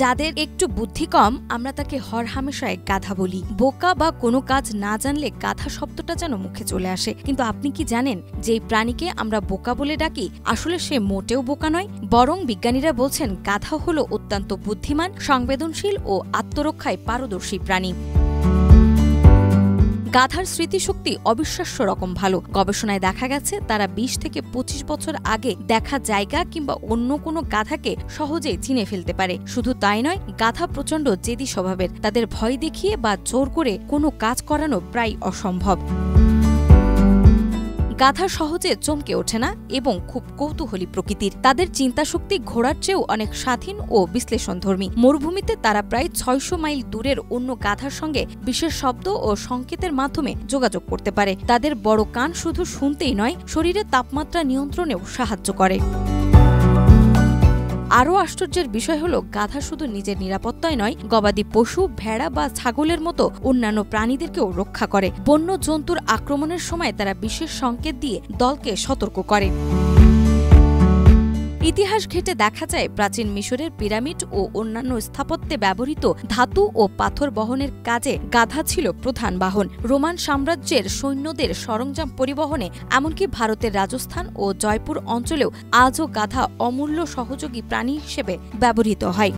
যাদের একটু বুদ্ধি কম আমরা তাকে হরহামেশায় গাধা বলি। বোকা বা কোনো কাজ না জানলে গাধা শব্দটা যেন মুখে চলে আসে। কিন্তু আপনি কি জানেন যে প্রাণীকে আমরা বোকা বলে ডাকি আসলে সে মোটেও বোকা নয়, বরং বিজ্ঞানীরা বলছেন গাধা হলো অত্যন্ত বুদ্ধিমান, সংবেদনশীল ও আত্মরক্ষায় পারদর্শী প্রাণী। গাধার স্মৃতিশক্তি অবিশ্বাস্য রকম ভালো। গবেষণায় দেখা গেছে তারা ২০ থেকে ২৫ বছর আগে দেখা জায়গা কিংবা অন্য কোনো গাধাকে সহজেই চিনে ফেলতে পারে। শুধু তাই নয়, গাধা প্রচণ্ড জেদি স্বভাবের। তাদের ভয় দেখিয়ে বা জোর করে কোনো কাজ করানো প্রায় অসম্ভব। গাধা সহজে চমকে ওঠে না এবং খুব কৌতূহলী প্রকৃতির। তাদের চিন্তাশক্তি ঘোড়ার চেয়েও অনেক স্বাধীন ও বিশ্লেষণধর্মী। মরুভূমিতে তারা প্রায় ৬০০ মাইল দূরের অন্য গাধার সঙ্গে বিশেষ শব্দ ও সংকেতের মাধ্যমে যোগাযোগ করতে পারে। তাদের বড় কান শুধু শুনতেই নয়, শরীরের তাপমাত্রা নিয়ন্ত্রণেও সাহায্য করে। আরও আশ্চর্যের বিষয় হল গাধা শুধু নিজের নিরাপত্তায় নয়, গবাদি পশু, ভেড়া বা ছাগলের মতো অন্যান্য প্রাণীদেরকেও রক্ষা করে। বন্য জন্তুর আক্রমণের সময় তারা বিশেষ সংকেত দিয়ে দলকে সতর্ক করে। ইতিহাস ঘেঁটে দেখা যায় প্রাচীন মিশরের পিরামিড ও অন্যান্য স্থাপত্যে ব্যবহৃত ধাতু ও পাথর বহনের কাজে গাধা ছিল প্রধান বাহন। রোমান সাম্রাজ্যের সৈন্যদের সরঞ্জাম পরিবহনে, এমনকি ভারতের রাজস্থান ও জয়পুর অঞ্চলেও আজও গাধা অমূল্য সহযোগী প্রাণী হিসেবে ব্যবহৃত হয়।